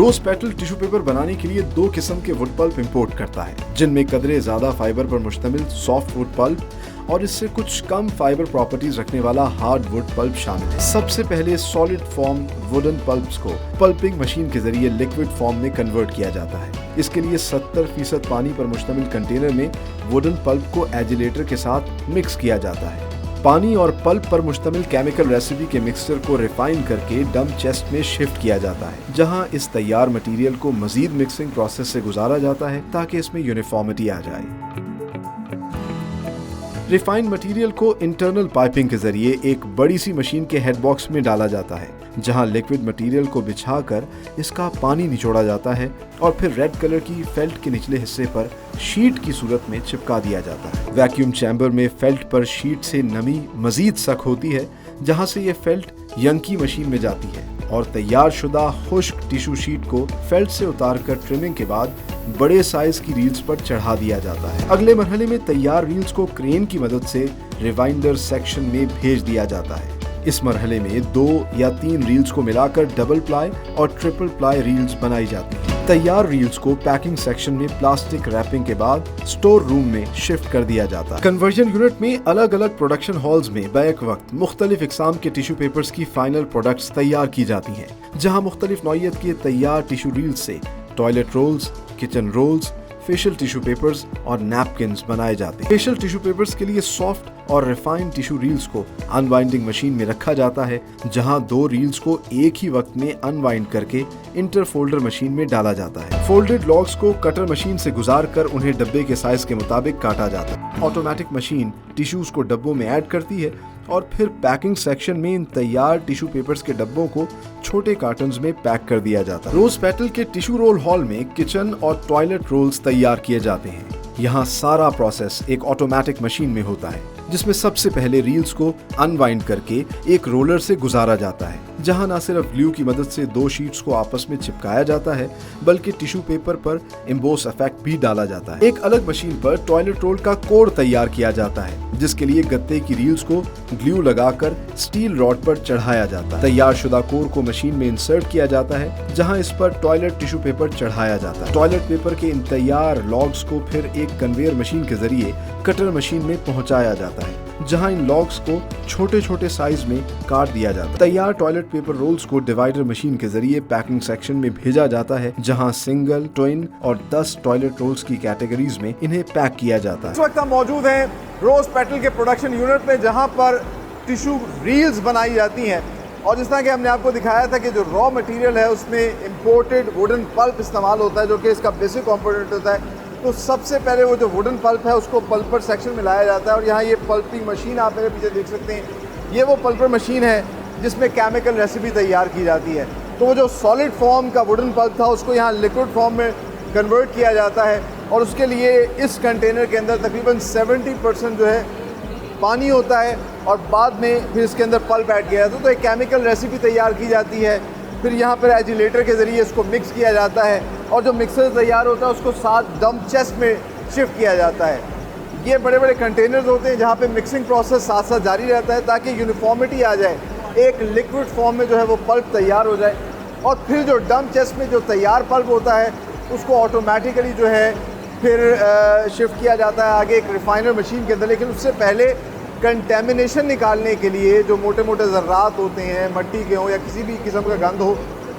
Rose petal tissue paper बनाने के लिए 2 किस्म के वुड पल्प इंपोर्ट करता है, जिनमें कदरे ज्यादा फाइबर पर मुश्तमिल सॉफ्ट वुड पल्प और इससे कुछ कम फाइबर प्रॉपर्टीज रखने वाला हार्ड वुड पल्प शामिल है। सबसे पहले सॉलिड फॉर्म वुडन पल्प्स को पल्पिंग मशीन के जरिए लिक्विड फॉर्म में कन्वर्ट किया जाता है। इसके लिए 70% पानी पर मुश्तमिल कंटेनर में वुडन पल्प को एजिलेटर के साथ मिक्स किया जाता है। पानी और पल्प पर मुश्तमिल केमिकल रेसिपी के मिक्सचर को रिफाइन करके डंप चेस्ट में शिफ्ट किया जाता है, जहां इस तैयार मटेरियल को मजीद मिक्सिंग प्रोसेस से गुजारा जाता है ताकि इसमें यूनिफॉर्मिटी आ जाए। रिफाइंड मटेरियल को इंटरनल पाइपिंग के जरिए एक बड़ी सी मशीन के हेड बॉक्स में डाला जाता है, जहां लिक्विड मटेरियल को बिछाकर इसका पानी निचोड़ा जाता है और फिर रेड कलर की फेल्ट के निचले हिस्से पर शीट की सूरत में चिपका दिया जाता है। वैक्यूम चैम्बर में फेल्ट पर शीट से नमी मजीद सख्त होती है, जहां से ये फेल्ट यंकी मशीन में जाती है और तैयार शुदा खुश्क टिश्यू शीट को फेल्ट से उतारकर ट्रिमिंग के बाद बड़े साइज की रील्स पर चढ़ा दिया जाता है। अगले मरहले में तैयार रील्स को क्रेन की मदद से रिवाइंडर सेक्शन में भेज दिया जाता है। इस मरहले में 2 या 3 रील्स को मिलाकर डबल प्लाई और ट्रिपल प्लाई रील्स बनाई जाती हैं। तैयार रील्स को पैकिंग सेक्शन में प्लास्टिक रैपिंग के बाद स्टोर रूम में शिफ्ट कर दिया जाता है। कन्वर्जन यूनिट में अलग अलग प्रोडक्शन हॉल्स में बैक वक्त मुख्तलिफ इकसाम के टिश्यू पेपर्स की फाइनल प्रोडक्ट्स तैयार की जाती हैं, जहां मुख्तलिफ नौइयत के तैयार टिश्यू रील्स से toilet rolls, kitchen rolls, facial tissue papers और नैपकिन्स बनाए जाते हैं। फेशियल टिश्यू पेपर्स के लिए सॉफ्ट और रिफाइंड टिश्यू रील्स को अनवाइंडिंग मशीन में रखा जाता है, जहां 2 रील्स को एक ही वक्त में अनवाइंड करके इंटरफोल्डर मशीन में डाला जाता है। फोल्डेड लॉग्स को कटर मशीन से गुजार कर उन्हें डब्बे के साइज के मुताबिक काटा जाता है। ऑटोमेटिक मशीन टिश्यूज को डब्बों में ऐड करती है और फिर पैकिंग सेक्शन में इन तैयार टिश्यू पेपर्स के डब्बों को छोटे कार्टन्स में पैक कर दिया जाता है। रोज पेटल के टिश्यू रोल हॉल में किचन और टॉयलेट रोल्स तैयार किए जाते हैं। यहाँ सारा प्रोसेस एक ऑटोमेटिक मशीन में होता है, जिसमें सबसे पहले रील्स को अनवाइंड करके एक रोलर से गुजारा जाता है, जहां न सिर्फ ग्लू की मदद से 2 शीट्स को आपस में चिपकाया जाता है, बल्कि टिश्यू पेपर पर एम्बोस इफेक्ट भी डाला जाता है। एक अलग मशीन पर टॉयलेट रोल का कोर तैयार किया जाता है, जिसके लिए गत्ते की रील्स को ग्लू लगाकर स्टील रॉड पर चढ़ाया जाता है। तैयार शुदा कोर को मशीन में इंसर्ट किया जाता है, जहां इस पर टॉयलेट टिश्यू पेपर चढ़ाया जाता है। टॉयलेट पेपर के इन तैयार लॉग्स को फिर एक कन्वेयर मशीन के जरिए कटर मशीन में पहुंचाया जाता है, जहां इन लॉग्स को छोटे छोटे साइज में काट दिया जाता है। तैयार टॉयलेट पेपर रोल्स को डिवाइडर मशीन के जरिए पैकिंग सेक्शन में भेजा जाता है, जहां सिंगल, ट्विन और 10 टॉयलेट रोल्स की कैटेगरीज में इन्हें पैक किया जाता है। इस वक्त हम मौजूद हैं रोज पेटल के प्रोडक्शन यूनिट में, जहां पर टिश्यू रील्स बनाई जाती हैं। और जिस तरह कि हमने आपको दिखाया था कि जो रॉ मटेरियल है उसमें इम्पोर्टेड वुडन पल्प इस्तेमाल होता है, जो कि इसका बेसिक कंपोनेंट होता है। तो सबसे पहले वो जो वुडन पल्प है उसको पल्पर सेक्शन में लाया जाता है और यहाँ ये पल्पिंग मशीन आप मेरे पीछे देख सकते हैं, ये वो पल्पर मशीन है जिसमें केमिकल रेसिपी तैयार की जाती है। तो वो जो सॉलिड फॉर्म का वुडन पल्प था उसको यहाँ लिक्विड फॉर्म में कन्वर्ट किया जाता है और उसके लिए इस कंटेनर के अंदर तकरीबन 70% जो है पानी होता है और बाद में फिर इसके अंदर पल्प ऐड किया जाता है। तो एक केमिकल रेसिपी तैयार की जाती है, फिर यहाँ पर एजिलेटर के ज़रिए इसको मिक्स किया जाता है और जो मिक्सर तैयार होता है उसको साथ डंप चेस्ट में शिफ्ट किया जाता है। ये बड़े बड़े कंटेनर्स होते हैं जहाँ पे मिक्सिंग प्रोसेस साथ साथ जारी रहता है ताकि यूनिफॉर्मिटी आ जाए, एक लिक्विड फॉर्म में जो है वो पल्प तैयार हो जाए। और फिर जो डंप चेस्ट में जो तैयार पल्प होता है उसको ऑटोमेटिकली जो है फिर शिफ्ट किया जाता है आगे एक रिफाइनर मशीन के अंदर। लेकिन उससे पहले कंटेमिनेशन निकालने के लिए जो मोटे मोटे ज़र्रात होते हैं, मट्टी के हों या किसी भी किस्म का गंद हो,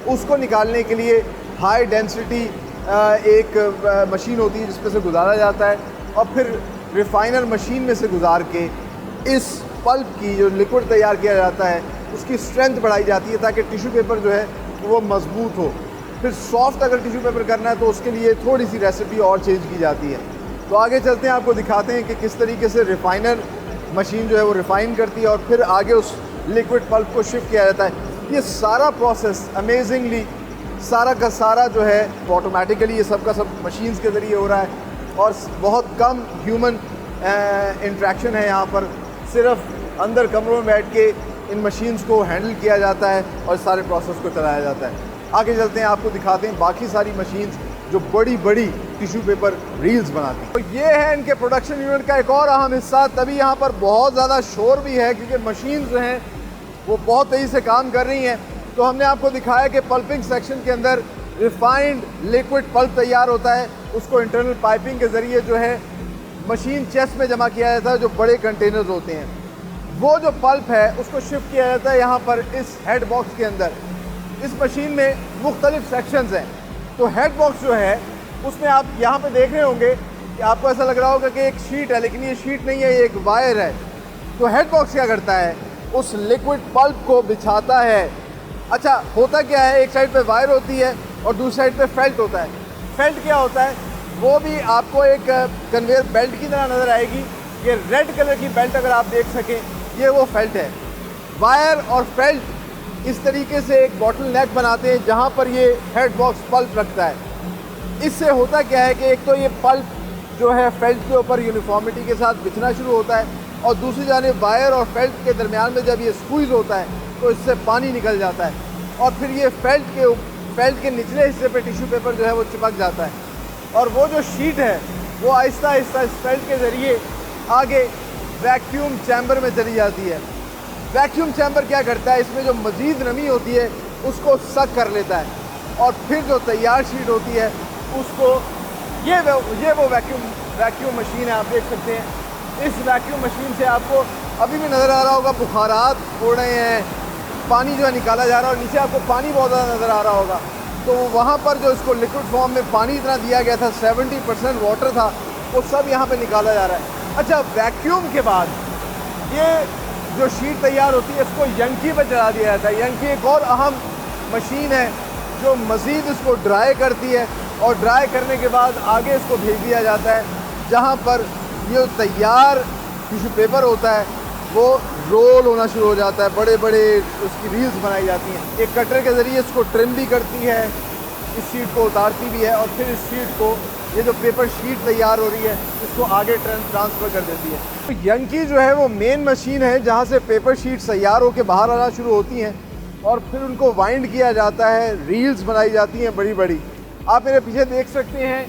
उसको निकालने के लिए हाई डेंसिटी एक मशीन होती है जिसमें से गुजारा जाता है और फिर रिफाइनर मशीन में से गुजार के इस पल्प की जो लिक्विड तैयार किया जाता है उसकी स्ट्रेंथ बढ़ाई जाती है ताकि टिश्यू पेपर जो है वो मजबूत हो। फिर सॉफ्ट अगर टिश्यू पेपर करना है तो उसके लिए थोड़ी सी रेसिपी और चेंज की जाती है। तो आगे चलते हैं, आपको दिखाते हैं कि किस तरीके से रिफाइनर मशीन जो है वो रिफ़ाइन करती है और फिर आगे उस लिक्विड पल्प को शिफ्ट किया जाता है। ये सारा प्रोसेस अमेजिंगली सारा का सारा जो है ऑटोमेटिकली ये सब का सब मशीन्स के ज़रिए हो रहा है और बहुत कम ह्यूमन इंट्रैक्शन है यहाँ पर। सिर्फ अंदर कमरों में बैठ के इन मशीन्स को हैंडल किया जाता है और सारे प्रोसेस को चलाया जाता है। आगे चलते हैं, आपको दिखाते हैं बाकी सारी मशीन्स जो बड़ी बड़ी टिश्यू पेपर रील्स बनाती हैं। तो ये है इनके प्रोडक्शन यूनिट का एक और अहम हिस्सा। तभी यहाँ पर बहुत ज़्यादा शोर भी है क्योंकि मशीन जो हैं वो बहुत तेज़ी से काम कर रही हैं। तो हमने आपको दिखाया कि पल्पिंग सेक्शन के अंदर रिफाइंड लिक्विड पल्प तैयार होता है, उसको इंटरनल पाइपिंग के ज़रिए जो है मशीन चेस्ट में जमा किया जाता है, जो बड़े कंटेनर्स होते हैं। वो जो पल्प है उसको शिफ्ट किया जाता है यहाँ पर इस हेड बॉक्स के अंदर। इस मशीन में मुख्तलिफ सेक्शंस हैं। तो हेड बॉक्स जो है उसमें आप यहाँ पे देख रहे होंगे कि आपको ऐसा लग रहा होगा कि एक शीट है, लेकिन ये शीट नहीं है, ये एक वायर है। तो हेड बॉक्स क्या करता है, उस लिक्विड पल्प को बिछाता है। अच्छा, होता क्या है, एक साइड पे वायर होती है और दूसरी साइड पे फेल्ट होता है। फेल्ट क्या होता है, वो भी आपको एक कन्वेयर बेल्ट की तरह नज़र आएगी। ये रेड कलर की बेल्ट अगर आप देख सकें, ये वो फेल्ट है। वायर और फेल्ट इस तरीके से एक बॉटल नेक बनाते हैं जहाँ पर ये हेड बॉक्स पल्प रखता है। इससे होता क्या है कि एक तो ये पल्प जो है फेल्ट के ऊपर यूनिफॉर्मिटी के साथ बिछना शुरू होता है, और दूसरी जानिब वायर और फेल्ट के दरमियान में जब ये स्क्वीज़ होता है तो इससे पानी निकल जाता है, और फिर ये फेल्ट के निचले हिस्से पे टिश्यू पेपर जो है वो चिपक जाता है, और वो जो शीट है वो आहिस्ता आहिस्ता इस फेल्ट के ज़रिए आगे वैक्यूम चैम्बर में चली जाती है। वैक्यूम चैम्बर क्या करता है, इसमें जो मज़ीद नमी होती है उसको सक कर लेता है, और फिर जो तैयार शीट होती है उसको ये वो वैक्यूम मशीन है, आप देख सकते हैं। इस वैक्यूम मशीन से आपको अभी भी नज़र आ रहा होगा बुखारात हो रहे हैं, पानी जो है निकाला जा रहा है, और नीचे आपको पानी बहुत ज़्यादा नज़र आ रहा होगा। तो वहाँ पर जो इसको लिक्विड फॉर्म में पानी इतना दिया गया था, 70% वाटर था, वो सब यहाँ पे निकाला जा रहा है। अच्छा, वैक्यूम के बाद ये जो शीट तैयार होती है इसको यंकी पर चढ़ा दिया जाता है। यंकी एक और अहम मशीन है जो मज़ीद इसको ड्राई करती है, और ड्राई करने के बाद आगे इसको भेज दिया जाता है जहाँ पर ये तैयार टिश्यू पेपर होता है वो रोल होना शुरू हो जाता है। बड़े बड़े उसकी रील्स बनाई जाती हैं। एक कटर के ज़रिए इसको ट्रिम भी करती है, इस शीट को उतारती भी है, और फिर इस शीट को, ये जो पेपर शीट तैयार हो रही है, इसको आगे ट्रांसफ़र कर देती है। तो यंकी जो है वो मेन मशीन है जहाँ से पेपर शीट तैयार होकर बाहर आना शुरू होती हैं, और फिर उनको वाइंड किया जाता है, रील्स बनाई जाती हैं बड़ी बड़ी। आप मेरे पीछे देख सकते हैं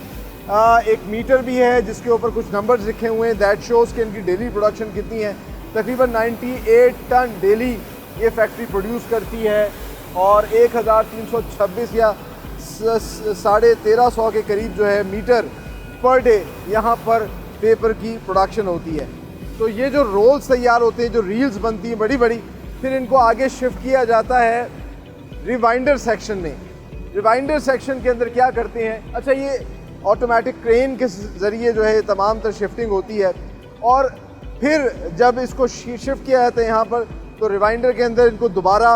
एक मीटर भी है जिसके ऊपर कुछ नंबर्स लिखे हुए हैं। दैट शोज़ कि इनकी डेली प्रोडक्शन कितनी है। तकरीबन 98 टन डेली ये फैक्ट्री प्रोड्यूस करती है, और 1326 या 1350 के करीब जो है मीटर पर डे यहाँ पर पेपर की प्रोडक्शन होती है। तो ये जो रोल्स तैयार होते हैं, जो रील्स बनती हैं बड़ी बड़ी, फिर इनको आगे शिफ्ट किया जाता है रिवाइंडर सेक्शन में। रिवाइंडर सेक्शन के अंदर क्या करते हैं, अच्छा, ये ऑटोमेटिक क्रेन के ज़रिए जो है तमाम तर शिफ्टिंग होती है, और फिर जब इसको शिफ्ट किया जाता है यहाँ पर, तो रिवाइंडर के अंदर इनको दोबारा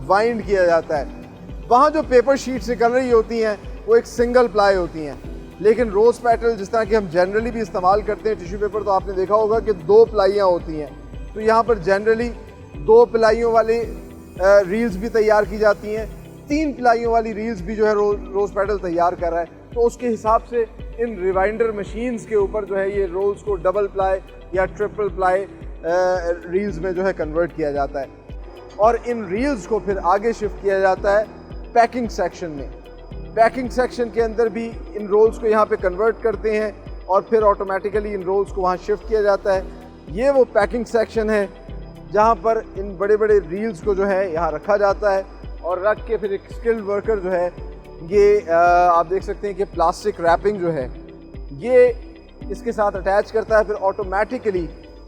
वाइंड किया जाता है। वहाँ जो पेपर शीट्स निकल रही होती हैं वो एक सिंगल प्लाई होती हैं, लेकिन रोज़ पेटल जिस तरह की हम जनरली भी इस्तेमाल करते हैं टिश्यू पेपर, तो आपने देखा होगा कि 2 प्लाइयाँ होती हैं। तो यहाँ पर जनरली 2 प्लाइयों वाली रील्स भी तैयार की जाती हैं। 3 प्लाइयों वाली रील्स भी जो है रोज़ पेटल तैयार कर रहा है। तो उसके हिसाब से इन रिवाइंडर मशीन्स के ऊपर जो है ये रोल्स को डबल प्लाई या ट्रिपल प्लाई रील्स में जो है कन्वर्ट किया जाता है, और इन रील्स को फिर आगे शिफ्ट किया जाता है पैकिंग सेक्शन में। पैकिंग सेक्शन के अंदर भी इन रोल्स को यहाँ पे कन्वर्ट करते हैं, और फिर ऑटोमेटिकली इन रोल्स को वहाँ शिफ्ट किया जाता है। ये वो पैकिंग सेक्शन है जहाँ पर इन बड़े बड़े रील्स को जो है यहाँ रखा जाता है, और रख के फिर एक स्किल्ड वर्कर जो है ये आप देख सकते हैं कि प्लास्टिक रैपिंग जो है ये इसके साथ अटैच करता है। फिर ऑटोमेटिकली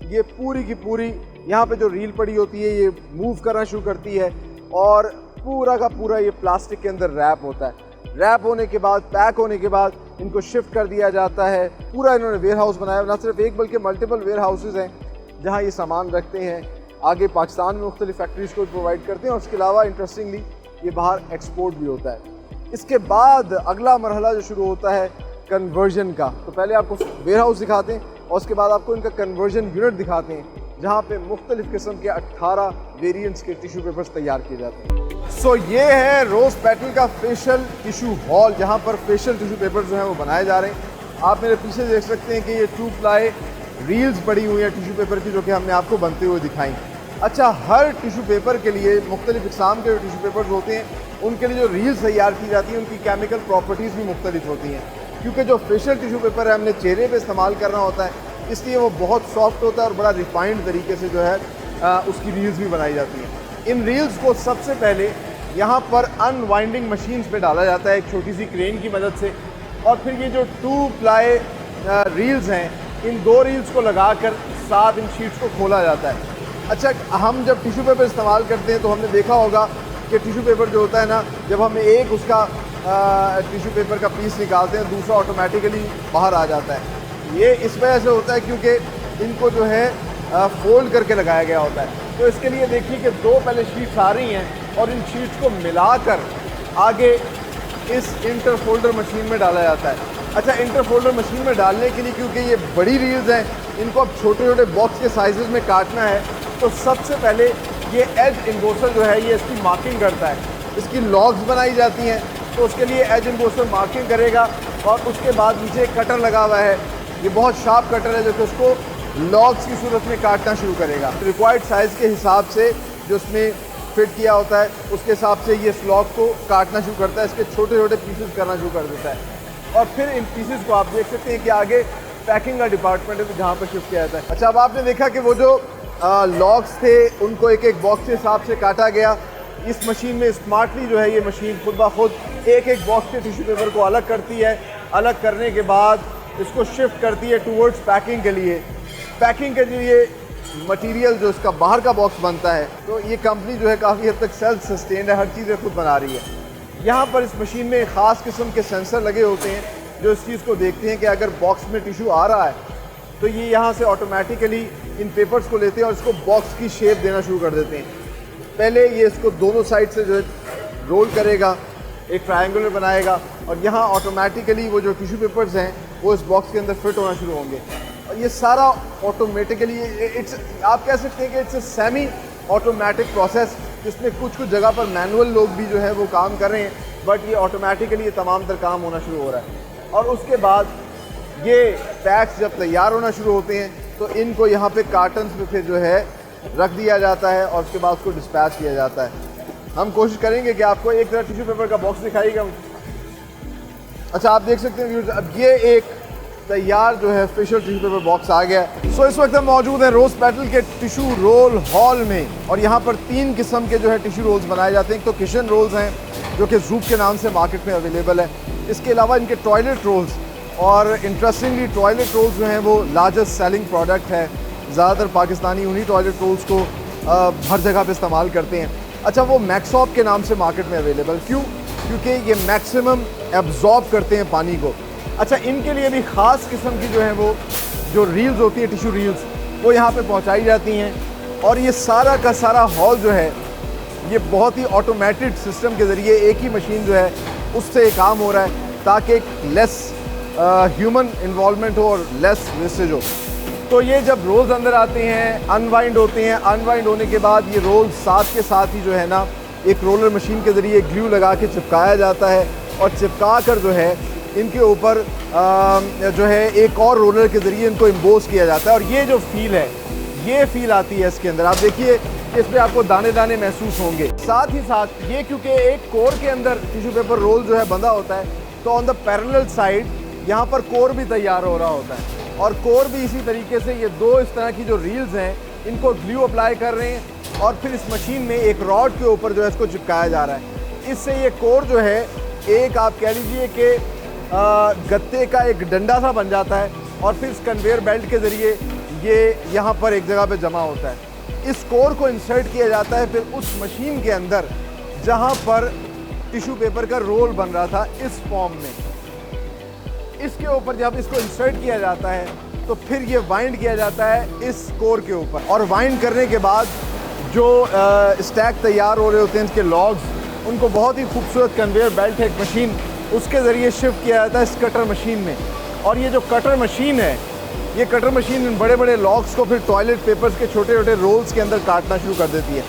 ये पूरी की पूरी यहाँ पे जो रील पड़ी होती है ये मूव करना शुरू करती है, और पूरा का पूरा ये प्लास्टिक के अंदर रैप होता है। रैप होने के बाद, पैक होने के बाद इनको शिफ्ट कर दिया जाता है। पूरा इन्होंने वेयर हाउस बनाया, ना सिर्फ एक बल्कि मल्टीपल वेयर हाउसेज हैं जहाँ ये सामान रखते हैं। आगे पाकिस्तान में मुख्तलिफ फैक्ट्रीज़ को प्रोवाइड करते हैं, और उसके अलावा इंटरेस्टिंगली ये बाहर एक्सपोर्ट भी होता है। इसके बाद अगला मरहला जो शुरू होता है कन्वर्जन का। तो पहले आपको वेयर हाउस दिखाते हैं, और उसके बाद आपको इनका कन्वर्जन यूनिट दिखाते हैं जहाँ पे मुख्तलिफ किस्म के 18 वेरिएंट्स के टिश्यू पेपर्स तैयार किए जाते हैं। सो ये है रोज़ पेटल का फेशियल टिश्यू हॉल, जहाँ पर फेशियल टिश्यू पेपर जो हैं वो बनाए जा रहे हैं। आप मेरे पीछे देख सकते हैं कि ये 2 प्लाई रील्स पड़ी हुई हैं टिश्यू पेपर की, जो कि हमने आपको बनते हुए दिखाई। अच्छा, हर टिश्यू पेपर के लिए मुख्तलिफ इक़साम के जो टिश्यू पेपर्स होते हैं उनके लिए जो रील्स तैयार की जाती हैं उनकी केमिकल प्रॉपर्टीज़ भी मुख्तलिफ होती हैं, क्योंकि जो फेशियल टिश्यू पेपर है हमने चेहरे पे इस्तेमाल करना होता है, इसलिए वो बहुत सॉफ्ट होता है और बड़ा रिफाइंड तरीके से जो है उसकी रील्स भी बनाई जाती हैं। इन रील्स को सबसे पहले यहाँ पर अनवाइंडिंग मशीन्स पे डाला जाता है एक छोटी सी क्रेन की मदद से, और फिर ये जो 2 प्लाई रील्स हैं, इन 2 रील्स को लगाकर साथ इन शीट्स को खोला जाता है। अच्छा, हम जब टिश्यू पेपर इस्तेमाल करते हैं तो हमने देखा होगा कि टिश्यू पेपर जो होता है ना, जब हम एक उसका टिश्यू पेपर का पीस निकालते हैं, दूसरा ऑटोमेटिकली बाहर आ जाता है। ये इस वजह से होता है क्योंकि इनको जो है फोल्ड करके लगाया गया होता है। तो इसके लिए देखिए कि 2 पहले शीट्स आ रही हैं और इन शीट्स को मिलाकर आगे इस इंटर फोल्डर मशीन में डाला जाता है। अच्छा, इंटर फोल्डर मशीन में डालने के लिए, क्योंकि ये बड़ी रील्स हैं, इनको अब छोटे छोटे बॉक्स के साइजेस में काटना है, तो सबसे पहले ये एज इम्बोसर जो है ये इसकी मार्किंग करता है। इसकी लॉग्स बनाई जाती हैं, तो उसके लिए एज इम्बोसर मार्किंग करेगा, और उसके बाद नीचे एक कटर लगा हुआ है। ये बहुत शार्प कटर है जो कि उसको लॉग्स की सूरत में काटना शुरू करेगा। रिक्वायर्ड साइज़ के हिसाब से जो उसमें फिट किया होता है, उसके हिसाब से ये इस लॉग को काटना शुरू करता है, इसके छोटे छोटे पीसेस करना शुरू कर देता है। और फिर इन पीसेस को आप देख सकते हैं कि आगे पैकिंग का डिपार्टमेंट है, तो जहाँ पर शिफ्ट किया जाता है। अच्छा, अब आपने देखा कि वो जो लॉग्स थे उनको एक एक बॉक्स के हिसाब से काटा गया। इस मशीन में स्मार्टली जो है ये मशीन खुद ब खुद एक एक बॉक्स के टिश्यू पेपर को अलग करती है। अलग करने के बाद इसको शिफ्ट करती है टूवर्ड्स पैकिंग के लिए। पैकिंग के लिए मटेरियल जो इसका बाहर का बॉक्स बनता है, तो ये कंपनी जो है काफ़ी हद तक सेल्फ सस्टेन्ड है, हर चीज़ें खुद बना रही है। यहाँ पर इस मशीन में ख़ास किस्म के सेंसर लगे होते हैं जो इस चीज़ को देखते हैं कि अगर बॉक्स में टिश्यू आ रहा है तो ये यहाँ से ऑटोमेटिकली इन पेपर्स को लेते हैं और इसको बॉक्स की शेप देना शुरू कर देते हैं। पहले ये इसको दोनों साइड से जो है रोल करेगा, एक ट्रायंगुलर बनाएगा, और यहाँ ऑटोमेटिकली वो जो टिश्यू पेपर्स हैं वो इस बॉक्स के अंदर फिट होना शुरू होंगे। और ये सारा ऑटोमेटिकली, आप कह सकते हैं कि it's a semi automatic process, जिसमें कुछ कुछ जगह पर मैनुअल लोग भी जो है वो काम कर रहे हैं, बट ये ऑटोमेटिकली ये तमाम तर काम होना शुरू हो रहा है। और उसके बाद ये पैक्स जब तैयार होना शुरू होते हैं तो इनको यहाँ पे कार्टन्स में फिर जो है रख दिया जाता है और उसके बाद उसको डिस्पैच किया जाता है। हम कोशिश करेंगे कि आपको एक तरह टिश्यू पेपर का बॉक्स दिखाइएगा। अच्छा, आप देख सकते हैं अब ये एक तैयार जो है स्पेशल टिश्यू पेपर बॉक्स आ गया है। सो इस वक्त हम मौजूद हैं रोज पेटल के टिश्यू रोल हॉल में, और यहाँ पर 3 किस्म के जो है टिश्यू रोल्स बनाए जाते हैं। एक तो किचन रोल्स हैं जो कि ज़ूप के नाम से मार्केट में अवेलेबल है। इसके अलावा इनके टॉयलेट रोल्स, और इंटरेस्टिंगली टॉयलेट रोल्स जो हैं वो लार्जेस्ट सेलिंग प्रोडक्ट है। ज़्यादातर पाकिस्तानी उन्हीं टॉयलेट रोल्स को हर जगह पे इस्तेमाल करते हैं। अच्छा, वो मैक्सॉप के नाम से मार्केट में अवेलेबल, क्यों? क्योंकि ये मैक्सिमम एब्जॉर्ब करते हैं पानी को। अच्छा, इनके लिए भी ख़ास किस्म की जो है वो जो रील्स होती है, टिश्यू रील्स, वो यहाँ पे पहुँचाई जाती हैं। और ये सारा का सारा हॉल जो है ये बहुत ही ऑटोमेटेड सिस्टम के ज़रिए एक ही मशीन जो है उससे काम हो रहा है, ताकि एक लेस ह्यूमन इन्वॉल्वमेंट हो और लेस वेस्टेज हो। तो ये जब रोल्स अंदर आते हैं, अनवाइंड होते हैं, अनवाइंड होने के बाद ये रोल्स साथ के साथ ही जो है ना एक रोलर मशीन के ज़रिए ग्लू लगा के चिपकाया जाता है, और चिपका कर जो है इनके ऊपर जो है एक और रोलर के ज़रिए इनको एम्बोस किया जाता है। और ये जो फील है, ये फील आती है इसके अंदर। आप देखिए इस पर आपको दाने दाने महसूस होंगे। साथ ही साथ ये क्योंकि एक कोर के अंदर टिश्यू पेपर रोल जो है बंधा होता है, तो ऑन द पैरेलल साइड यहाँ पर कोर भी तैयार हो रहा होता है। और कोर भी इसी तरीके से ये 2 इस तरह की जो रील्स हैं इनको ग्लू अप्लाई कर रहे हैं, और फिर इस मशीन में एक रॉड के ऊपर जो है इसको चिपकाया जा रहा है। इससे ये कोर जो है एक आप कह लीजिए कि गत्ते का एक डंडा सा बन जाता है, और फिर इस कन्वेयर बेल्ट के ज़रिए ये यहाँ पर एक जगह पे जमा होता है। इस कोर को इंसर्ट किया जाता है फिर उस मशीन के अंदर जहाँ पर टिश्यू पेपर का रोल बन रहा था इस फॉर्म में। इसके ऊपर जब इसको इंसर्ट किया जाता है तो फिर ये वाइंड किया जाता है इस कोर के ऊपर, और वाइंड करने के बाद जो स्टैक तैयार हो रहे होते हैं इसके लॉग्स, उनको बहुत ही खूबसूरत कन्वेयर बेल्ट है एक मशीन, उसके ज़रिए शिफ्ट किया जाता है इस कटर मशीन में। और ये जो कटर मशीन है, ये कटर मशीन इन बड़े बड़े लॉग्स को फिर टॉयलेट पेपर्स के छोटे छोटे रोल्स के अंदर काटना शुरू कर देती है।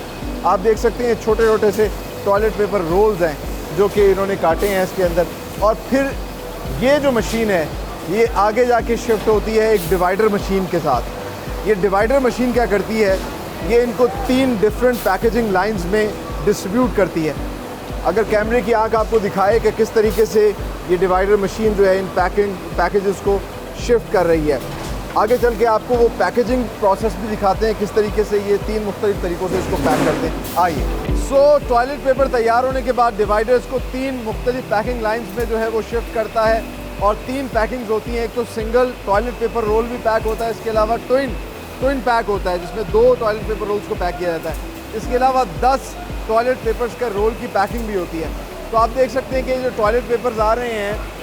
आप देख सकते हैं छोटे छोटे से टॉयलेट पेपर रोल्स हैं जो कि इन्होंने काटे हैं इसके अंदर। और फिर ये जो मशीन है ये आगे जाके शिफ्ट होती है एक डिवाइडर मशीन के साथ। ये डिवाइडर मशीन क्या करती है, ये इनको 3 डिफरेंट पैकेजिंग लाइंस में डिस्ट्रीब्यूट करती है। अगर कैमरे की आंख आपको दिखाए कि किस तरीके से ये डिवाइडर मशीन जो है इन पैकेजेस को शिफ्ट कर रही है, आगे चल के आपको वो पैकेजिंग प्रोसेस भी दिखाते हैं, किस तरीके से ये 3 मुख्तलिफ तरीक़ों से इसको पैक करते हैं। आइए। सो टॉयलेट पेपर तैयार होने के बाद डिवाइडर्स को 3 मुख्तलिफ पैकिंग लाइन्स में जो है वो शिफ्ट करता है और 3 पैकिंग्स होती हैं। एक तो सिंगल टॉयलेट पेपर रोल भी पैक होता है, इसके अलावा ट्विन पैक होता है जिसमें 2 टॉयलेट पेपर रोल्स को पैक किया जाता है। इसके अलावा 10 टॉयलेट पेपर्स का रोल की पैकिंग भी होती है। तो आप देख सकते हैं कि जो टॉयलेट पेपर्स आ रहे हैं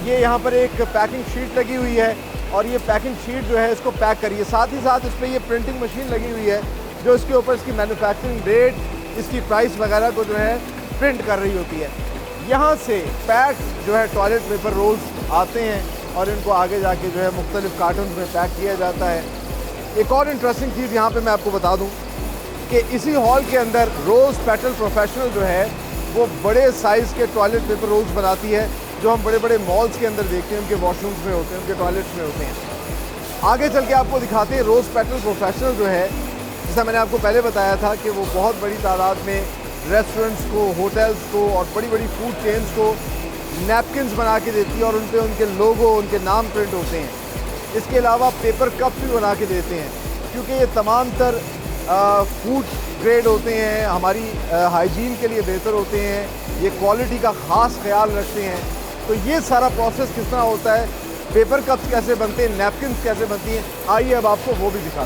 ये यहाँ पर एक पैकिंग शीट लगी हुई है और ये पैकिंग शीट जो है इसको पैक करिए। साथ ही साथ इस पर ये प्रिंटिंग मशीन लगी हुई है जो इसके ऊपर इसकी मैन्युफैक्चरिंग डेट, इसकी प्राइस वगैरह को जो है प्रिंट कर रही होती है। यहाँ से पैक जो है टॉयलेट पेपर रोल्स आते हैं और इनको आगे जाके जो है मुख्तलिफ कार्टून में पैक किया जाता है। एक और इंटरेस्टिंग चीज़ यहाँ पे मैं आपको बता दूँ कि इसी हॉल के अंदर रोज़ पेटल प्रोफेशनल जो है वो बड़े साइज़ के टॉयलेट पेपर रोल्स बनाती है जो हम बड़े बड़े मॉल्स के अंदर देखते हैं, उनके वॉशरूम्स में होते हैं, उनके टॉयलेट्स में होते हैं। आगे चल के आपको दिखाते हैं रोज़ पेटल प्रोफेशनल जो है, जैसा मैंने आपको पहले बताया था कि वो बहुत बड़ी तादाद में रेस्टोरेंट्स को, होटल्स को और बड़ी बड़ी फूड चेन्स को नैपकिन्स बना के देती है और उन पर उनके लोगो, उनके नाम प्रिंट होते हैं। इसके अलावा पेपर कप्स भी बना के देते हैं क्योंकि ये तमाम तर फूड ग्रेड होते हैं, हमारी हाइजीन के लिए बेहतर होते हैं, ये क्वालिटी का ख़ास ख्याल रखते हैं। तो ये सारा प्रोसेस किस तरह होता है, पेपर कप्स कैसे बनते हैं, नैपकिन्स कैसे बनती हैं, आइए अब आपको वो भी दिखाते हैं।